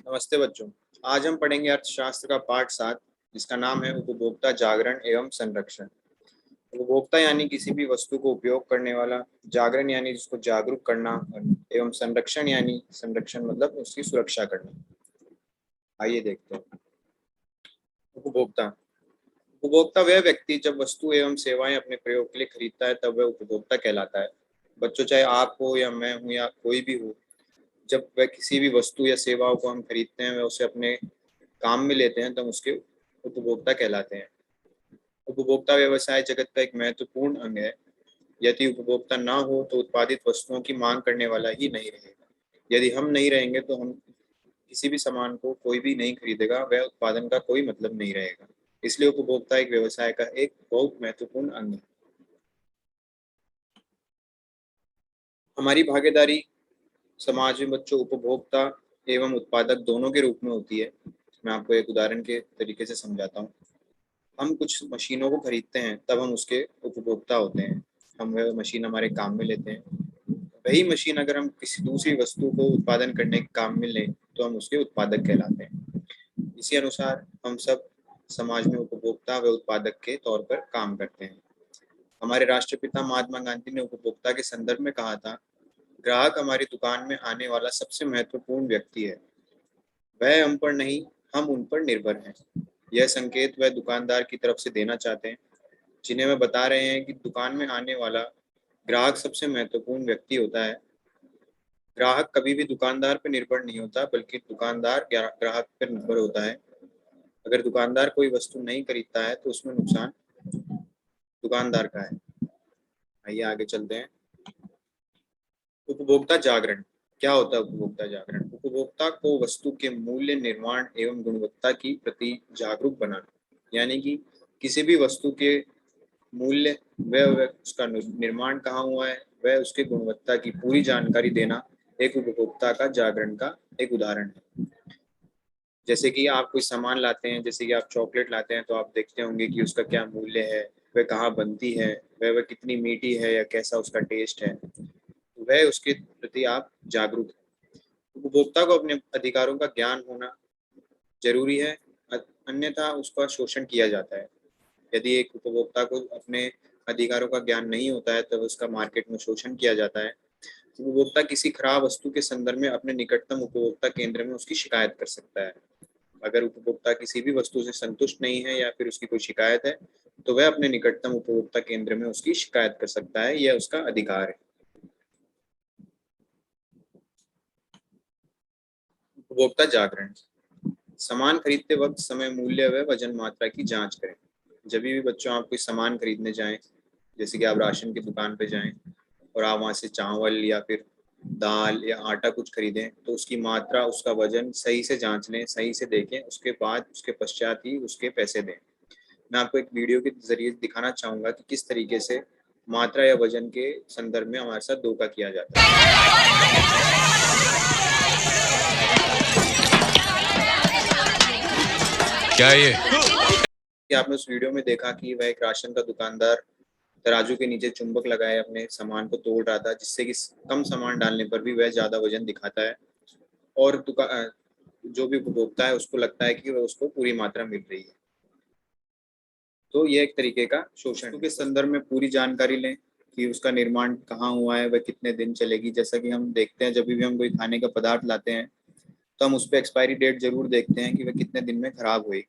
नमस्ते बच्चों। आज हम पढ़ेंगे अर्थशास्त्र का पाठ 7, जिसका नाम है उपभोक्ता जागरण एवं संरक्षण। उपभोक्ता यानी किसी भी वस्तु को उपयोग करने वाला, जागरण यानी जिसको जागरूक करना, एवं संरक्षण यानी संरक्षण मतलब उसकी सुरक्षा करना। आइए देखते हैं। उपभोक्ता उपभोक्ता वह व्यक्ति जब वस्तु एवं सेवाएं अपने प्रयोग के लिए खरीदता है तब वह उपभोक्ता कहलाता है। बच्चों, चाहे आप हो या मैं हूँ या कोई भी हो, जब वह किसी भी वस्तु या सेवाओं को हम खरीदते हैं, वह उसे अपने काम में लेते हैं, तब उसके उपभोक्ता कहलाते हैं। उपभोक्ता व्यवसाय जगत का एक महत्वपूर्ण अंग है। यदि उपभोक्ता ना हो तो उत्पादित वस्तुओं की मांग करने वाला ही नहीं रहेगा। यदि हम नहीं रहेंगे तो हम किसी भी सामान को कोई भी नहीं खरीदेगा, वह उत्पादन का कोई मतलब नहीं रहेगा। इसलिए उपभोक्ता एक व्यवसाय का एक बहुत महत्वपूर्ण अंग है। हमारी भागीदारी समाज में बच्चों उपभोक्ता एवं उत्पादक दोनों के रूप में होती है। मैं आपको एक उदाहरण के तरीके से समझाता हूँ। हम कुछ मशीनों को खरीदते हैं तब हम उसके उपभोक्ता होते हैं। हम वह मशीन हमारे काम में लेते हैं। वही मशीन अगर हम किसी दूसरी वस्तु को उत्पादन करने के काम में लें तो हम उसके उत्पादक कहलाते हैं। इसी अनुसार हम सब समाज में उपभोक्ता व उत्पादक के तौर पर काम करते हैं। हमारे राष्ट्रपिता महात्मा गांधी ने उपभोक्ता के संदर्भ में कहा था, ग्राहक हमारी दुकान में आने वाला सबसे महत्वपूर्ण व्यक्ति है। वह हम पर नहीं, हम उन पर निर्भर हैं। यह संकेत वह दुकानदार की तरफ से देना चाहते हैं, जिन्हें वह बता रहे हैं कि दुकान में आने वाला ग्राहक सबसे महत्वपूर्ण व्यक्ति होता है। ग्राहक कभी भी दुकानदार पर निर्भर नहीं होता, बल्कि दुकानदार ग्राहक पर निर्भर होता है। अगर दुकानदार कोई वस्तु नहीं खरीदता है तो उसमें नुकसान दुकानदार का है। आइए आगे चलते हैं। उपभोक्ता जागरण क्या होता है? उपभोक्ता जागरण उपभोक्ता को वस्तु के मूल्य, निर्माण एवं गुणवत्ता की प्रति जागरूक बनाना, यानी कि किसी भी वस्तु के मूल्य, वह उसका निर्माण कहाँ हुआ है, वह उसके गुणवत्ता की पूरी जानकारी देना एक उपभोक्ता का जागरण का एक उदाहरण है। जैसे कि आप कोई सामान लाते हैं, जैसे कि आप चॉकलेट लाते हैं, तो आप देखते होंगे कि उसका क्या मूल्य है, वह कहाँ बनती है, वह कितनी मीठी है या कैसा उसका टेस्ट है। वह उसके प्रति आप जागरूक हैं। उपभोक्ता को अपने अधिकारों का ज्ञान होना जरूरी है, अन्यथा उसका शोषण किया जाता है। यदि एक उपभोक्ता को अपने अधिकारों का ज्ञान नहीं होता है तो उसका मार्केट में शोषण किया जाता है। उपभोक्ता किसी खराब वस्तु के संदर्भ में अपने निकटतम उपभोक्ता केंद्र में उसकी शिकायत कर सकता है। अगर उपभोक्ता किसी भी वस्तु से संतुष्ट नहीं है या फिर उसकी कोई शिकायत है, तो वह अपने निकटतम उपभोक्ता केंद्र में उसकी शिकायत कर सकता है। यह उसका अधिकार है। उपभोक्ता जागरण सामान खरीदते वक्त समय, मूल्य व वजन मात्रा की जांच करें। जब भी बच्चों आप कोई सामान खरीदने जाएं, जैसे कि आप राशन की दुकान पे जाएं और आप वहां से चावल या फिर दाल या आटा कुछ खरीदें, तो उसकी मात्रा, उसका वजन सही से जांच लें, सही से देखें, उसके बाद उसके पश्चात ही उसके पैसे दें। मैं आपको एक वीडियो के जरिए दिखाना चाहूंगा कि किस तरीके से मात्रा या वजन के संदर्भ में हमारे साथ धोखा किया जाता है। क्या है ये? कि आपने उस वीडियो में देखा कि वह एक राशन का दुकानदार तराजू के नीचे चुंबक लगाए अपने सामान को तोड़ रहा था, जिससे कि कम सामान डालने पर भी वह ज्यादा वजन दिखाता है और जो भी उपभोक्ता है उसको लगता है कि वह उसको पूरी मात्रा मिल रही है। तो यह एक तरीके का शोषण के संदर्भ में पूरी जानकारी लें कि उसका निर्माण कहाँ हुआ है, वह कितने दिन चलेगी। जैसा कि हम देखते हैं, जब भी हम कोई खाने का पदार्थ लाते हैं तो हम उस पर एक्सपायरी डेट जरूर देखते हैं कि वह कितने दिन में खराब होगी।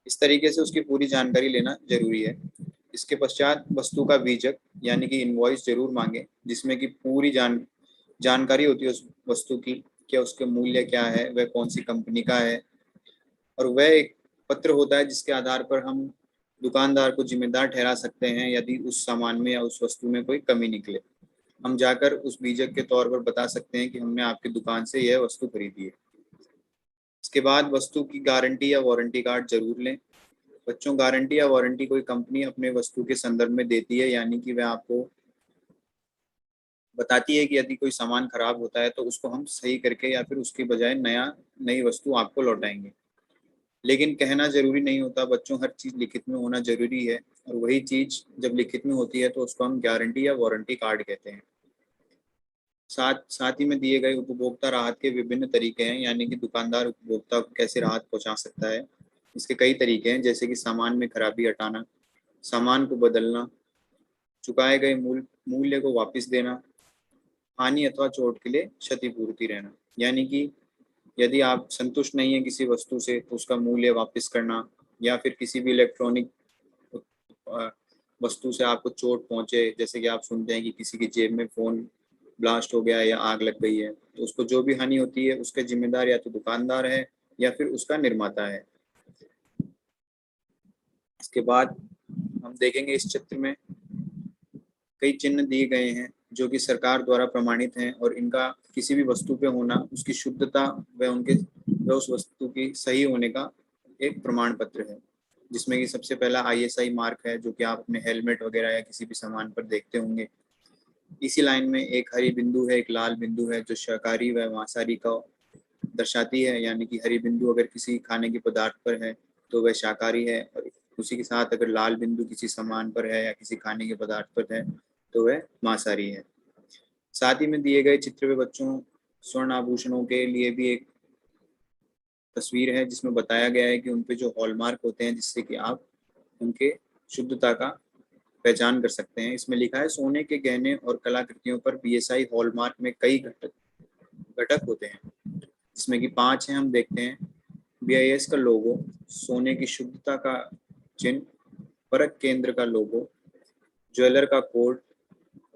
इस तरीके से उसकी पूरी जानकारी लेना जरूरी है। इसके पश्चात वस्तु का बीजक यानी कि इनवॉइस जरूर मांगे, जिसमें कि पूरी जानकारी होती है उस वस्तु की, क्या उसके मूल्य क्या है, वह कौन सी कंपनी का है। और वह एक पत्र होता है जिसके आधार पर हम दुकानदार को जिम्मेदार ठहरा सकते हैं यदि उस सामान में या उस वस्तु में कोई कमी निकले। हम जाकर उस बीजक के तौर पर बता सकते हैं कि हमने आपकी दुकान से यह वस्तु खरीदी है। इसके बाद वस्तु की गारंटी या वारंटी कार्ड जरूर लें। बच्चों, गारंटी या वारंटी कोई कंपनी अपने वस्तु के संदर्भ में देती है, यानी कि वह आपको बताती है कि यदि कोई सामान खराब होता है तो उसको हम सही करके या फिर उसकी बजाय नई वस्तु आपको लौटाएंगे। लेकिन कहना जरूरी नहीं होता बच्चों, हर चीज लिखित में होना जरूरी है, और वही चीज जब लिखित में होती है तो उसको हम गारंटी या वारंटी कार्ड कहते हैं। साथ साथ ही में दिए गए उपभोक्ता राहत के विभिन्न तरीके हैं, यानी कि दुकानदार उपभोक्ता को कैसे राहत पहुंचा सकता है। इसके कई तरीके हैं, जैसे कि सामान में खराबी हटाना, सामान को बदलना, चुकाए गए मूल्य को वापस देना, हानि अथवा चोट के लिए क्षतिपूर्ति रहना। यानी कि यदि आप संतुष्ट नहीं हैं किसी वस्तु से तो उसका मूल्य वापस करना, या फिर किसी भी इलेक्ट्रॉनिक वस्तु से आपको चोट पहुंचे, जैसे कि आप सुनते हैं कि किसी की जेब में फ़ोन ब्लास्ट हो गया है या आग लग गई है, तो उसको जो भी हानि होती है उसके जिम्मेदार या तो दुकानदार है या फिर उसका निर्माता है। इसके बाद हम देखेंगे इस चित्र में कई चिन्ह दिए गए हैं जो कि सरकार द्वारा प्रमाणित हैं, और इनका किसी भी वस्तु पे होना उसकी शुद्धता व उस वस्तु की सही होने का एक प्रमाण पत्र है, जिसमें कि सबसे पहला ISI मार्क है, जो कि आप अपने हेलमेट वगैरह या किसी भी सामान पर देखते होंगे। इसी लाइन में एक हरी बिंदु है, एक लाल बिंदु है, जो शाकाहारी व मांसाहारी का दर्शाती है। यानी कि हरी बिंदु अगर किसी खाने के पदार्थ पर है तो वह शाकाहारी है, और उसी के साथ अगर लाल बिंदु किसी सामान पर है या किसी खाने के पदार्थ पर है तो वह मांसाहारी है। साथ ही में दिए गए चित्र में बच्चों स्वर्ण आभूषणों के लिए भी एक तस्वीर है, जिसमें बताया गया है कि उन पे जो हॉलमार्क होते हैं, जिससे कि आप उनके शुद्धता का पहचान कर सकते हैं। इसमें लिखा है सोने के गहने और कलाकृतियों पर BSI हॉलमार्क में कई घटक घटक होते हैं, जिसमें कि 5 हैं। हम देखते हैं BIS का लोगो, सोने की शुद्धता का चिन्ह, परख केंद्र का लोगो, ज्वेलर का कोड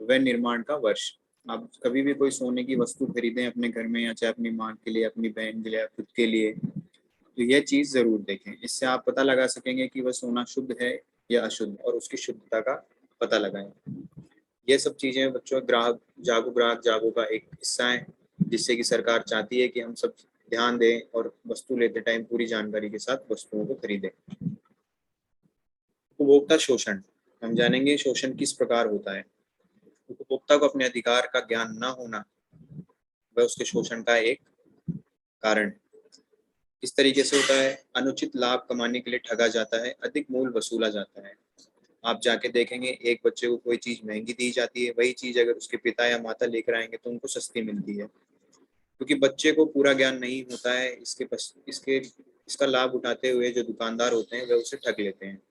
व निर्माण का वर्ष। आप कभी भी कोई सोने की वस्तु खरीदें अपने घर में, या चाहे अपनी माँ के लिए, अपनी बहन के लिए या खुद के लिए, तो यह चीज़ ज़रूर देखें। इससे आप पता लगा सकेंगे कि वह सोना शुद्ध है या अशुद्ध, और उसकी शुद्धता का पता लगाएं। ये सब चीज़ें बच्चों ग्राहक जागो का एक हिस्सा है, जिससे कि सरकार चाहती है कि हम सब ध्यान दें और वस्तु लेते टाइम पूरी जानकारी के साथ वस्तुओं को खरीदें। उपभोक्ता शोषण, हम जानेंगे शोषण किस प्रकार होता है। उपभोक्ता को अपने अधिकार का ज्ञान न होना वह उसके शोषण का एक कारण। इस तरीके से होता है, अनुचित लाभ कमाने के लिए ठगा जाता है, अधिक मूल्य वसूला जाता है। आप जाके देखेंगे एक बच्चे को कोई चीज़ महंगी दी जाती है, वही चीज़ अगर उसके पिता या माता लेकर आएंगे तो उनको सस्ती मिलती है, क्योंकि बच्चे को पूरा ज्ञान नहीं होता है। इसका लाभ उठाते हुए जो दुकानदार होते हैं वह उसे ठग लेते हैं।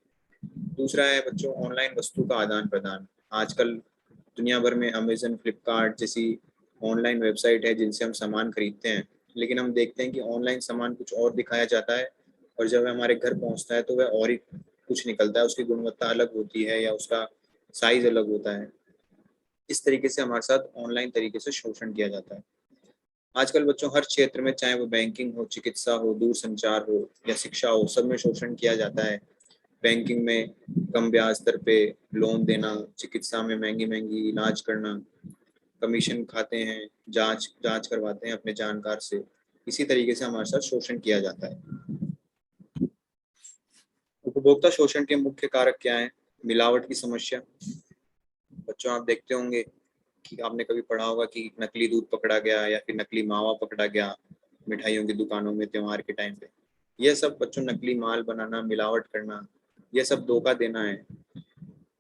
दूसरा है बच्चों ऑनलाइन वस्तु का आदान प्रदान। आजकल दुनिया भर में अमेजन, फ्लिपकार्ट जैसी ऑनलाइन वेबसाइट है जिनसे हम सामान खरीदते हैं, लेकिन हम देखते हैं कि ऑनलाइन सामान कुछ और दिखाया जाता है, और जब हमारे घर पहुंचता है तो वह और ही कुछ निकलता है। उसकी गुणवत्ता अलग होती है या उसका साइज अलग होता है। इस तरीके से हमारे साथ ऑनलाइन तरीके से शोषण किया जाता है। आजकल बच्चों हर क्षेत्र में, चाहे वो बैंकिंग हो, चिकित्सा हो, दूरसंचार हो या शिक्षा हो, सब में शोषण किया जाता है। बैंकिंग में कम ब्याज दर पे लोन देना, चिकित्सा में महंगी महंगी इलाज करना, कमीशन खाते हैं, जांच जांच करवाते हैं अपने जानकार से। इसी तरीके से हमारे साथ शोषण किया जाता है। उपभोक्ता शोषण के मुख्य कारक क्या हैं? मिलावट की समस्या। बच्चों आप देखते होंगे कि आपने कभी पढ़ा होगा कि नकली दूध पकड़ा गया या फिर नकली मावा पकड़ा गया मिठाइयों की दुकानों में त्योहार के टाइम पे। यह सब बच्चों नकली माल बनाना, मिलावट करना, यह सब धोखा देना है।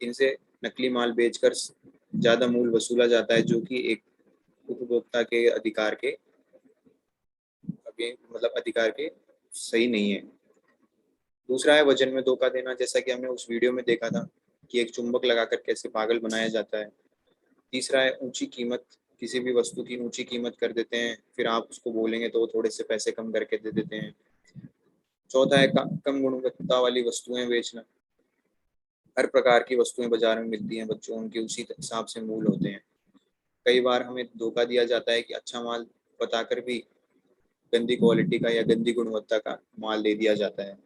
इनसे नकली माल बेचकर ज़्यादा मूल्य वसूला जाता है, जो कि एक उपभोक्ता के अधिकार के अधिकार के सही नहीं है। दूसरा है वजन में धोखा देना, जैसा कि हमने उस वीडियो में देखा था कि एक चुंबक लगाकर कैसे पागल बनाया जाता है। तीसरा है ऊंची कीमत, किसी भी वस्तु की ऊंची कीमत कर देते हैं, फिर आप उसको बोलेंगे तो वो थोड़े से पैसे कम करके दे देते हैं। चौथा है कम गुणवत्ता वाली वस्तुएं बेचना। हर प्रकार की वस्तुएं बाजार में मिलती हैं बच्चों, उनके उसी हिसाब से मूल्य होते हैं। कई बार हमें धोखा दिया जाता है कि अच्छा माल बताकर भी गंदी क्वालिटी का या गंदी गुणवत्ता का माल दे दिया जाता है।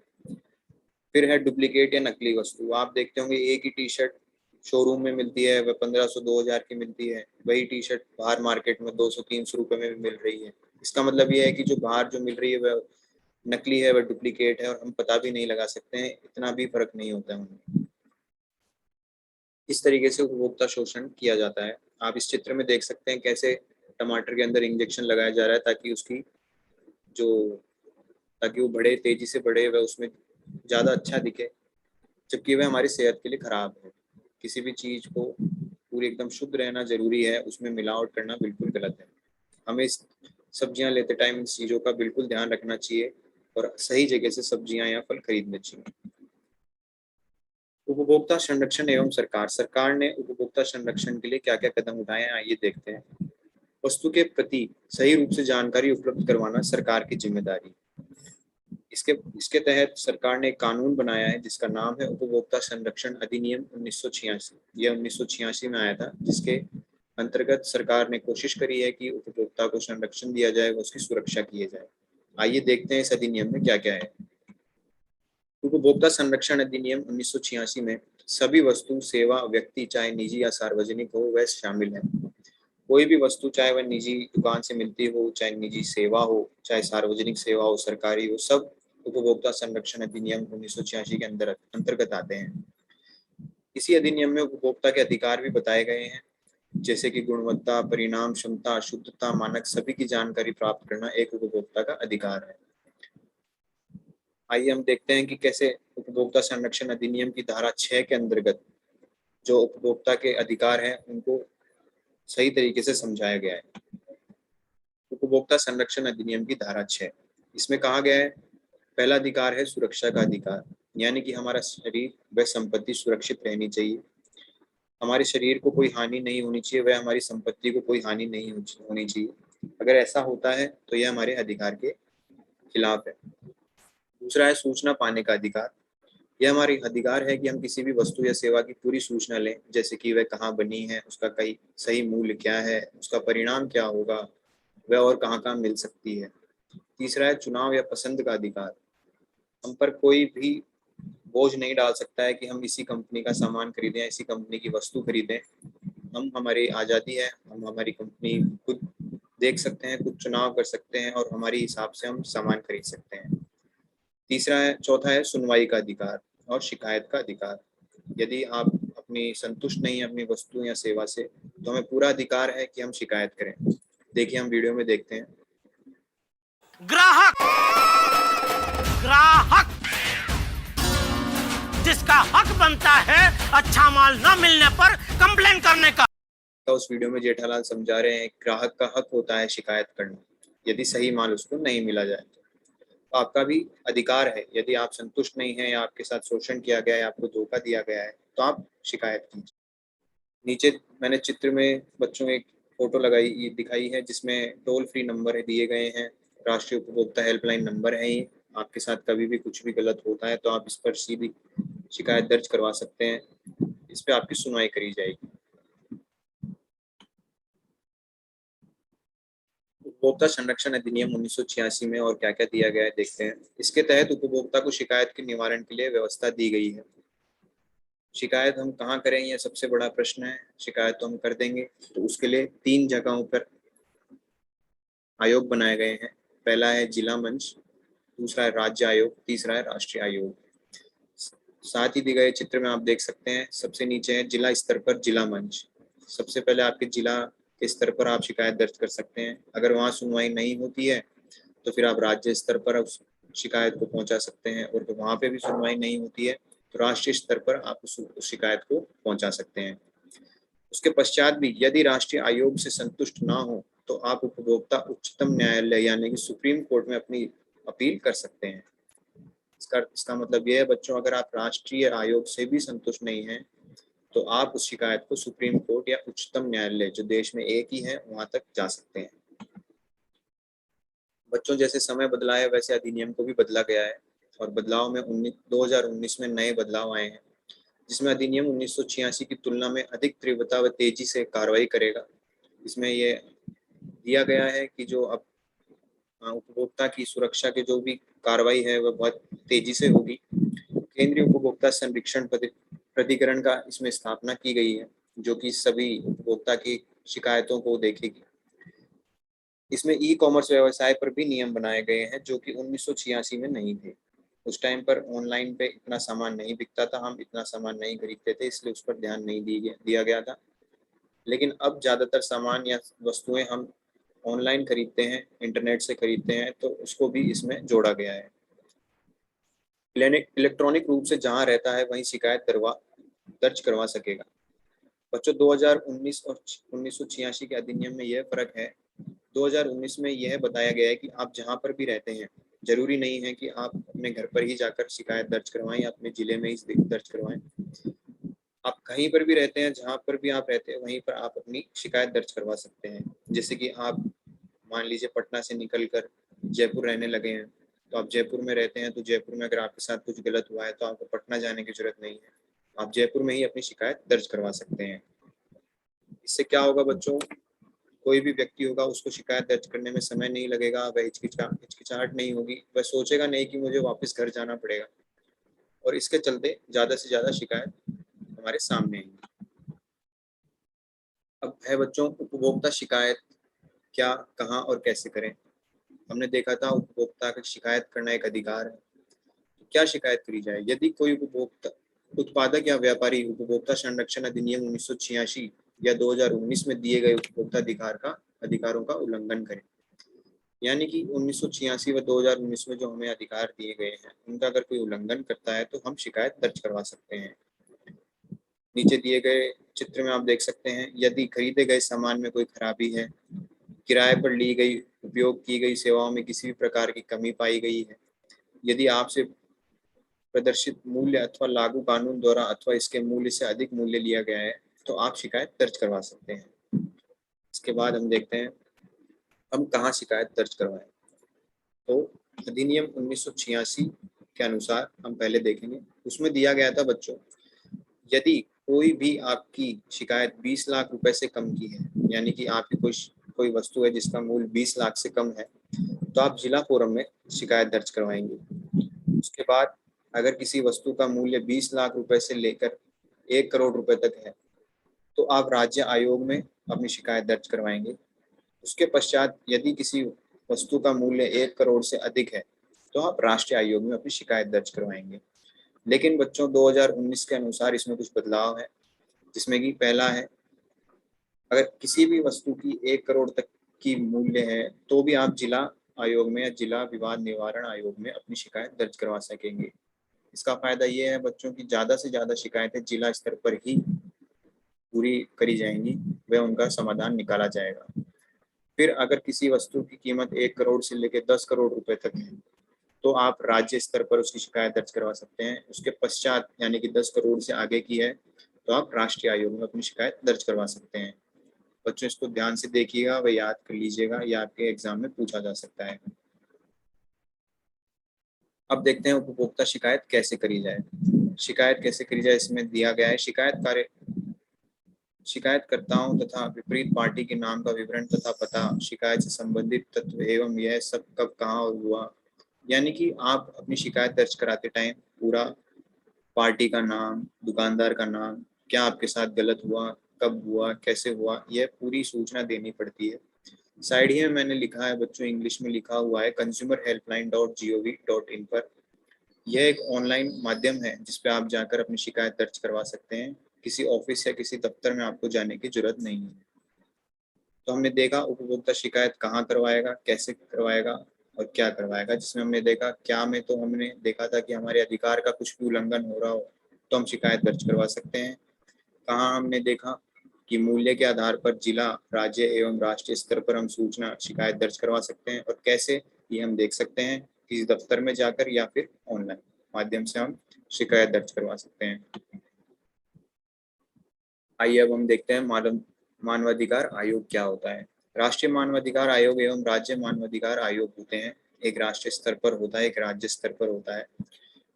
फिर है डुप्लीकेट या नकली वस्तु। आप देखते होंगे एक ही टी शर्ट शोरूम में मिलती है, वह 1500-2000 की मिलती है, वही टी शर्ट बाहर मार्केट में 200-300 रुपए में भी मिल रही है। इसका मतलब यह है कि जो बाहर जो मिल रही है वह नकली है, वह डुप्लीकेट है, और हम पता भी नहीं लगा सकते हैं, इतना भी फर्क नहीं होता है उनमें। इस तरीके से उपभोक्ता शोषण किया जाता है। आप इस चित्र में देख सकते हैं कैसे टमाटर के अंदर इंजेक्शन लगाया जा रहा है जो ताकि वो बढ़े, तेजी से बढ़े, वह उसमें ज़्यादा अच्छा दिखे, जबकि वह हमारी सेहत के लिए खराब है। किसी भी चीज़ को पूरी एकदम शुद्ध रहना जरूरी है, उसमें मिलावट करना बिल्कुल गलत है। हमें सब्जियां लेते टाइम इन चीज़ों का बिल्कुल ध्यान रखना चाहिए और सही जगह से सब्जियां या फल खरीदने चाहिए। उपभोक्ता संरक्षण एवं सरकार ने उपभोक्ता संरक्षण के लिए क्या क्या कदम उठाए हैं, आइए देखते हैं। वस्तु के प्रति सही रूप से जानकारी उपलब्ध करवाना सरकार की जिम्मेदारी। इसके इसके तहत सरकार ने एक कानून बनाया है जिसका नाम है उपभोक्ता संरक्षण अधिनियम 1986। यह 1986 में आया था, जिसके अंतर्गत सरकार ने कोशिश करी है कि उपभोक्ता को संरक्षण दिया जाए व उसकी सुरक्षा की जाए। आइए देखते हैं इस अधिनियम में क्या क्या है। उपभोक्ता संरक्षण अधिनियम 1986 में सभी वस्तु, सेवा, व्यक्ति, चाहे निजी या सार्वजनिक हो, वह शामिल है। कोई भी वस्तु, चाहे वह निजी दुकान से मिलती हो, चाहे निजी सेवा हो, चाहे सार्वजनिक सेवा हो, सरकारी हो, सब उपभोक्ता संरक्षण अधिनियम 1986 के अंतर्गत आते हैं। इसी अधिनियम में उपभोक्ता के अधिकार भी बताए गए हैं, जैसे कि गुणवत्ता, परिणाम, क्षमता, शुद्धता, मानक सभी की जानकारी प्राप्त करना एक उपभोक्ता का अधिकार है। आइए हम देखते हैं कि कैसे उपभोक्ता संरक्षण अधिनियम की धारा 6 के अंतर्गत जो उपभोक्ता के अधिकार हैं उनको सही तरीके से समझाया गया है। उपभोक्ता संरक्षण अधिनियम की धारा 6, इसमें कहा गया है, पहला अधिकार है सुरक्षा का अधिकार, यानी कि हमारा शरीर व संपत्ति सुरक्षित रहनी चाहिए। हमारे शरीर को कोई हानि नहीं होनी चाहिए, वह हमारी संपत्ति को कोई हानि नहीं होनी चाहिए। अगर ऐसा होता है तो यह हमारे अधिकार के खिलाफ है। दूसरा है सूचना पाने का अधिकार। यह हमारी अधिकार है कि हम किसी भी वस्तु या सेवा की पूरी सूचना लें, जैसे कि वह कहाँ बनी है, उसका कई सही मूल्य क्या है, उसका परिणाम क्या होगा, वह और कहाँ कहाँ मिल सकती है। तीसरा है चुनाव या पसंद का अधिकार। हम पर कोई भी बोझ नहीं डाल सकता है कि हम इसी कंपनी का सामान खरीदें, इसी कंपनी की वस्तु खरीदें। हमारी आज़ादी है, हम हमारी कंपनी खुद देख सकते हैं, खुद चुनाव कर सकते हैं और हमारी हिसाब से हम सामान खरीद सकते हैं। चौथा है सुनवाई का अधिकार और शिकायत का अधिकार। यदि आप अपनी संतुष्ट नहीं है अपनी वस्तु या सेवा से, तो हमें पूरा अधिकार है कि हम शिकायत करें। देखिए, हम वीडियो में देखते हैं। ग्राहक ग्राहक जिसका हक बनता है अच्छा माल न मिलने पर कंप्लेन करने का। तो उस वीडियो में जेठालाल समझा रहे हैं, ग्राहक का हक होता है शिकायत करना यदि सही माल उसको नहीं मिला जाए। तो आपका भी अधिकार है, यदि आप संतुष्ट नहीं हैं या आपके साथ शोषण किया गया है, आपको धोखा दिया गया है, तो आप शिकायत कीजिए। नीचे मैंने चित्र में बच्चों में एक फोटो लगाई दिखाई है जिसमें टोल फ्री नंबर दिए गए हैं, राष्ट्रीय उपभोक्ता हेल्पलाइन नंबर है ये। आपके साथ कभी भी कुछ भी गलत होता है तो आप इस पर सीधी शिकायत दर्ज करवा सकते हैं, इस पर आपकी सुनवाई करी जाएगी। उपभोक्ता संरक्षण अधिनियम 1986 में और क्या क्या दिया गया है देखते हैं। इसके तहत उपभोक्ता को शिकायत के निवारण के लिए व्यवस्था दी गई है। शिकायत हम कहाँ करें, यह सबसे बड़ा प्रश्न है। शिकायत तो हम कर देंगे, तो उसके लिए 3 जगहों पर आयोग बनाए गए हैं। पहला है जिला मंच, दूसरा है राज्य आयोग, तीसरा है राष्ट्रीय आयोग। साथ ही दिए गए चित्र में आप देख सकते हैं, सबसे नीचे है जिला स्तर पर जिला मंच। सबसे पहले आपके जिला के स्तर पर आप शिकायत दर्ज कर सकते हैं। अगर वहाँ सुनवाई नहीं होती है तो फिर आप राज्य स्तर पर उस शिकायत को पहुंचा सकते हैं, और तो वहाँ पे भी सुनवाई नहीं होती है तो राष्ट्रीय स्तर पर आप उस शिकायत को पहुंचा सकते हैं। उसके पश्चात भी यदि राष्ट्रीय आयोग से संतुष्ट ना हो तो आप उपभोक्ता उच्चतम न्यायालय यानी कि सुप्रीम कोर्ट में अपनी अपील कर सकते हैं। इसका मतलब यह है बच्चों, अगर आप राष्ट्रीय आयोग से भी संतुष्ट नहीं हैं तो आप उस शिकायत को सुप्रीम कोर्ट या उच्चतम न्यायालय, जो देश में एक ही है, वहां तक जा सकते हैं। बच्चों, जैसे समय बदला है वैसे अधिनियम को भी बदला गया है, और बदलाव में 2019 में नए बदलाव आए हैं, जिसमें अधिनियम 1986 की तुलना में अधिक तीव्रता व तेजी से कार्रवाई करेगा। इसमें ये दिया गया है कि जो अब उपभोक्ता की सुरक्षा की जो भी कार्रवाई है वह बहुत तेजी से होगी। केंद्रीय उपभोक्ता संरक्षण प्राधिकरण का इसमें स्थापना की गई है, जो कि सभी उपभोक्ता की शिकायतों को देखेगी। इसमें ई कॉमर्स व्यवसाय पर भी नियम बनाए गए हैं, जो कि 1986 में नहीं थे। उस टाइम पर ऑनलाइन पे इतना सामान नहीं बिकता था, हम इतना सामान नहीं खरीदते थे, इसलिए उस पर ध्यान नहीं दिया गया था। लेकिन अब ज़्यादातर सामान या वस्तुएं हम ऑनलाइन खरीदते हैं, इंटरनेट से खरीदते हैं, तो उसको भी इसमें जोड़ा गया है। इलेक्ट्रॉनिक रूप से जहां रहता है वहीं शिकायत दर्ज करवा सकेगा। बच्चों 2019 और 1986 के अधिनियम में यह फर्क है। 2019 में यह बताया गया है कि आप जहां पर भी रहते हैं, जरूरी नहीं है कि आप अपने घर पर ही जाकर शिकायत दर्ज करवाएं या अपने जिले में ही दर्ज करवाएं। आप कहीं पर भी रहते हैं, जहां पर भी आप रहते हैं वहीं पर आप अपनी शिकायत दर्ज करवा सकते हैं। जैसे कि आप मान लीजिए पटना से निकलकर जयपुर रहने लगे हैं, तो आप जयपुर में रहते हैं, तो जयपुर में अगर आपके साथ कुछ गलत हुआ है तो आपको पटना जाने की जरूरत नहीं है, आप जयपुर में ही अपनी शिकायत दर्ज करवा सकते हैं। इससे क्या होगा बच्चों, कोई भी व्यक्ति होगा उसको शिकायत दर्ज करने में समय नहीं लगेगा, वह हिचकिचाहट नहीं होगी, वह सोचेगा नहीं कि मुझे वापस घर जाना पड़ेगा, और इसके चलते ज़्यादा से ज़्यादा शिकायत हमारे सामने आएंगी। अब है बच्चों उपभोक्ता शिकायत क्या, कहाँ और कैसे करें। हमने देखा था उपभोक्ता की शिकायत करना एक अधिकार है। क्या शिकायत करी जाए? यदि कोई उपभोक्ता उत्पादक या व्यापारी उपभोक्ता संरक्षण अधिनियम 1986 या 2019 में दिए गए उपभोक्ता अधिकारों का उल्लंघन करे, यानी कि 1986 व 2019 में जो हमें अधिकार दिए गए हैं उनका अगर कोई उल्लंघन करता है तो हम शिकायत दर्ज करवा सकते हैं। नीचे दिए गए चित्र में आप देख सकते हैं, यदि खरीदे गए सामान में कोई खराबी है, किराए पर ली गई उपयोग की गई सेवाओं में किसी भी प्रकार की कमी पाई गई है, यदि आपसे प्रदर्शित मूल्य अथवा लागू कानून द्वारा अथवा इसके मूल्य से अधिक मूल्य लिया गया है, तो आप शिकायत दर्ज करवा सकते हैं। इसके बाद हम देखते हैं हम कहाँ शिकायत दर्ज करवाएं। तो अधिनियम 1986 के अनुसार हम पहले देखेंगे, उसमें दिया गया था बच्चों, यदि कोई भी आपकी शिकायत 20 लाख रुपए से कम की है, यानी कि आपकी कोई वस्तु है जिसका मूल्य 20 लाख से कम है, तो आप जिला फोरम में शिकायत दर्ज करवाएंगे। उसके बाद अगर किसी वस्तु का मूल्य 20 लाख रुपए से लेकर 1 करोड़ रुपए तक है, तो आप राज्य आयोग में अपनी शिकायत दर्ज करवाएंगे। उसके पश्चात यदि किसी वस्तु का मूल्य 1 करोड़ से अधिक है, तो आप राष्ट्रीय आयोग में अपनी शिकायत दर्ज करवाएंगे। लेकिन बच्चों 2019 के अनुसार इसमें कुछ बदलाव है, जिसमें कि पहला है, अगर किसी भी वस्तु की 1 करोड़ तक की मूल्य है तो भी आप जिला आयोग में या जिला विवाद निवारण आयोग में अपनी शिकायत दर्ज करवा सकेंगे। इसका फायदा ये है बच्चों की ज़्यादा से ज़्यादा शिकायतें जिला स्तर पर ही पूरी करी जाएंगी, वह उनका समाधान निकाला जाएगा। फिर अगर किसी वस्तु की कीमत 1 करोड़ से लेकर 10 करोड़ रुपए तक है, तो आप राज्य स्तर पर उसकी शिकायत दर्ज करवा सकते हैं। उसके पश्चात यानी कि 10 करोड़ से आगे की है तो आप राष्ट्रीय आयोग में अपनी शिकायत दर्ज करवा सकते हैं। बच्चों इसको ध्यान से देखिएगा, वह याद कर लीजिएगा, यह आपके एग्जाम में पूछा जा सकता है। अब देखते हैं उपभोक्ता शिकायत कैसे करी जाए। शिकायत कैसे करी जाए इसमें दिया गया है, शिकायतकर्ताओं तथा विपरीत पार्टी के नाम का विवरण तथा पता, शिकायत से संबंधित तत्व एवं यह सब कब कहाँ और हुआ, यानी कि आप अपनी शिकायत दर्ज कराते टाइम पूरा पार्टी का नाम, दुकानदार का नाम, क्या आपके साथ गलत हुआ, कब हुआ, कैसे हुआ, यह पूरी सूचना देनी पड़ती है। साइड ही में मैंने लिखा है बच्चों, इंग्लिश में लिखा हुआ है consumerhelpline.gov.in पर। यह एक ऑनलाइन माध्यम है जिस पे आप जाकर अपनी शिकायत दर्ज करवा सकते हैं। किसी ऑफिस या किसी दफ्तर में आपको जाने की जरूरत नहीं है। तो हमने देखा उपभोक्ता शिकायत कहाँ करवाएगा, कैसे करवाएगा और क्या करवाएगा। जिसमें हमने देखा क्या में, तो हमने देखा था कि हमारे अधिकार का कुछ भी उल्लंघन हो रहा हो तो हम शिकायत दर्ज करवा सकते हैं। कहाँ हमने देखा कि मूल्य के आधार पर जिला, राज्य एवं राष्ट्रीय स्तर पर हम सूचना शिकायत दर्ज करवा सकते हैं। और कैसे, ये हम देख सकते हैं किसी दफ्तर में जाकर या फिर ऑनलाइन माध्यम से हम शिकायत दर्ज करवा सकते हैं। आइए अब हम देखते हैं मानवाधिकार आयोग क्या होता है। राष्ट्रीय मानवाधिकार आयोग एवं राज्य मानवाधिकार आयोग होते हैं। एक राष्ट्रीय स्तर पर होता है, एक राज्य स्तर पर होता है।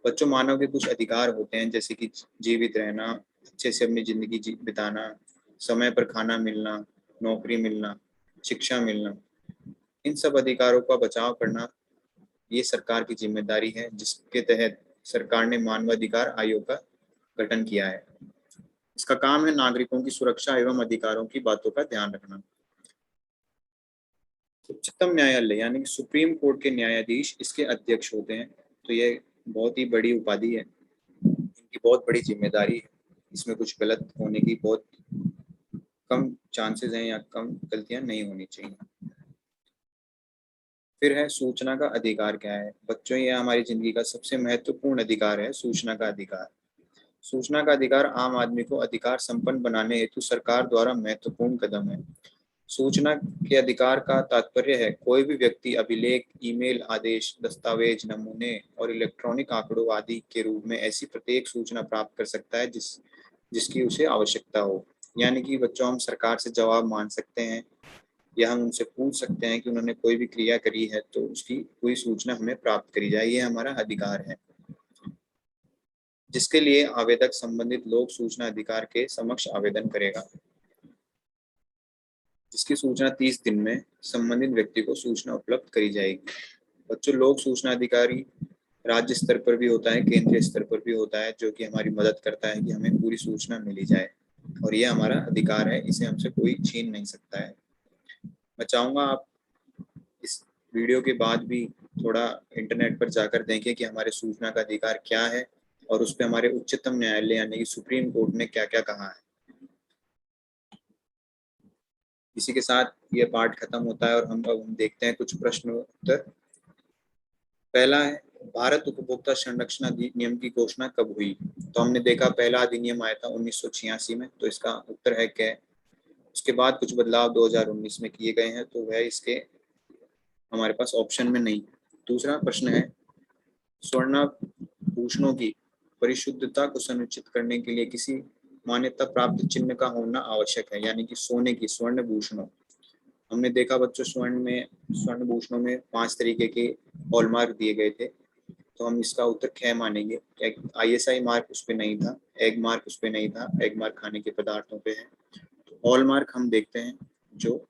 बच्चों मानव के कुछ अधिकार होते हैं, जैसे कि जीवित रहना, अच्छे से अपनी जिंदगी बिताना, समय पर खाना मिलना, नौकरी मिलना, शिक्षा मिलना। इन सब अधिकारों का बचाव करना ये सरकार की जिम्मेदारी है, जिसके तहत सरकार ने मानवाधिकार आयोग का गठन किया है। इसका काम है नागरिकों की सुरक्षा एवं अधिकारों की बातों का ध्यान रखना। उच्चतम न्यायालय यानी कि सुप्रीम कोर्ट के न्यायाधीश इसके अध्यक्ष होते हैं। तो ये बहुत ही बड़ी उपाधि है, इनकी बहुत बड़ी जिम्मेदारी है। इसमें कुछ गलत होने की बहुत कम चांसेस हैं या कम गलतियां नहीं होनी चाहिए। फिर है सूचना का अधिकार क्या है। बच्चों ये हमारी जिंदगी का सबसे महत्वपूर्ण अधिकार है, सूचना का अधिकार। सूचना का अधिकार आम आदमी को अधिकार संपन्न बनाने हेतु सरकार द्वारा महत्वपूर्ण कदम है। सूचना के अधिकार का तात्पर्य है कोई भी व्यक्ति अभिलेख, ईमेल, आदेश, दस्तावेज, नमूने और इलेक्ट्रॉनिक आंकड़ों आदि के रूप में ऐसी प्रत्येक सूचना प्राप्त कर सकता है जिसकी उसे आवश्यकता हो। यानी कि बच्चों, हम सरकार से जवाब मांग सकते हैं या हम उनसे पूछ सकते हैं कि उन्होंने कोई भी क्रिया करी है तो उसकी पूरी सूचना हमें प्राप्त करी जाए। ये हमारा अधिकार है, जिसके लिए आवेदक संबंधित लोक सूचना अधिकार के समक्ष आवेदन करेगा, जिसकी सूचना 30 दिन में संबंधित व्यक्ति को सूचना उपलब्ध करी जाएगी। बच्चों, लोक सूचना अधिकारी राज्य स्तर पर भी होता है, केंद्रीय स्तर पर भी होता है, जो कि हमारी मदद करता है कि हमें पूरी सूचना मिली जाए, और ये हमारा अधिकार है, इसे हमसे कोई छीन नहीं सकता है। मैं चाहूँगा आप इस वीडियो के बाद भी थोड़ा इंटरनेट पर जाकर देखें कि हमारे सूचना का अधिकार क्या है और उस पर हमारे उच्चतम न्यायालय यानी कि सुप्रीम कोर्ट ने क्या क्या कहा है। इसी के साथ ये पार्ट खत्म होता है और हम देखते हैं कुछ प्रश्न उत्तर। पहला है, भारत उपभोक्ता संरक्षण अधिनियम की घोषणा कब हुई? तो हमने देखा पहला अधिनियम आया था 1986 में, तो इसका उत्तर है क्या। उसके बाद कुछ बदलाव 2019 में किए गए हैं, तो वह इसके हमारे पास ऑप्शन में नहीं। दूसरा प्रश्न है, स्वर्णाभूषणों की परिशुद्धता को सुनिश्चित करने के लिए किसी मान्यता प्राप्त चिन्ह का होना आवश्यक है, यानी कि सोने की स्वर्ण। हमने देखा बच्चों, स्वर्ण भूषणों में 5 तरीके के हॉलमार्क दिए गए थे, तो हम इसका उत्तर ख मानेंगे। ISI मार्क उस पर नहीं था, एग मार्क उस पर नहीं था, एग मार्क खाने के पदार्थों पे है। तो हॉलमार्क हम देखते हैं जो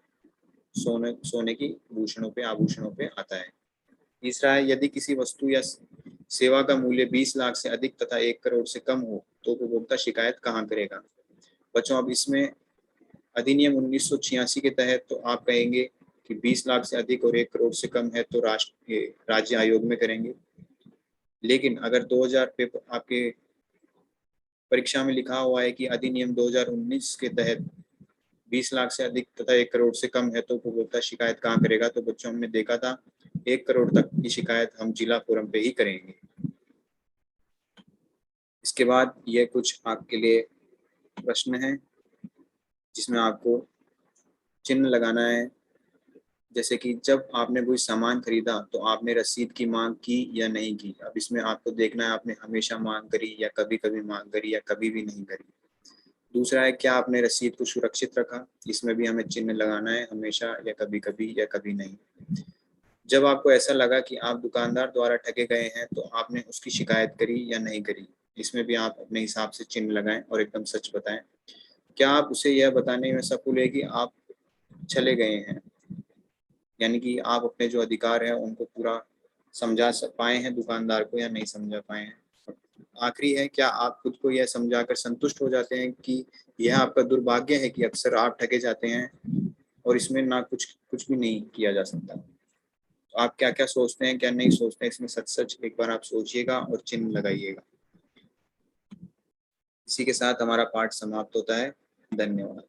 सोने की भूषणों पे, आभूषणों पे आता है। तीसरा है, यदि किसी वस्तु या सेवा का मूल्य 20 लाख से अधिक तथा 1 करोड़ से कम हो तो उपभोक्ता शिकायत कहाँ करेगा? बच्चों, अब इसमें अधिनियम 1986 के तहत तो आप कहेंगे कि 20 लाख से अधिक और 1 करोड़ से कम है तो राज्य आयोग में करेंगे। लेकिन अगर 2000 पे आपके परीक्षा में लिखा हुआ है कि अधिनियम 2019 के तहत 20 लाख से अधिक तथा 1 करोड़ से कम है तो उपभोक्ता शिकायत कहाँ करेगा? तो बच्चों, हमने देखा था 1 करोड़ तक की शिकायत हम जिला फोरम पे ही करेंगे। इसके बाद ये कुछ आपके लिए प्रश्न है जिसमें आपको चिन्ह लगाना है, जैसे कि जब आपने कोई सामान खरीदा तो आपने रसीद की मांग की या नहीं की। अब इसमें आपको देखना है आपने हमेशा मांग करी या कभी कभी मांग करी या कभी भी नहीं करी। दूसरा है, क्या आपने रसीद को सुरक्षित रखा? इसमें भी हमें चिन्ह लगाना है, हमेशा या कभी कभी या कभी नहीं। जब आपको ऐसा लगा कि आप दुकानदार द्वारा ठगे गए हैं तो आपने उसकी शिकायत करी या नहीं करी? इसमें भी आप अपने हिसाब से चिन्ह लगाएं और एकदम सच बताएं। क्या आप उसे यह बताने में सफल है कि आप चले गए हैं, यानी कि आप अपने जो अधिकार है उनको पूरा समझा पाए हैं दुकानदार को या नहीं समझा पाए हैं। आखिरी है, क्या आप खुद को यह समझाकर संतुष्ट हो जाते हैं कि यह आपका दुर्भाग्य है कि अक्सर आप ठगे जाते हैं और इसमें ना कुछ भी नहीं किया जा सकता। तो आप क्या क्या सोचते हैं, क्या नहीं सोचते हैं, इसमें सच एक बार आप सोचिएगा और चिन्ह लगाइएगा। इसी के साथ हमारा पाठ समाप्त होता है। धन्यवाद।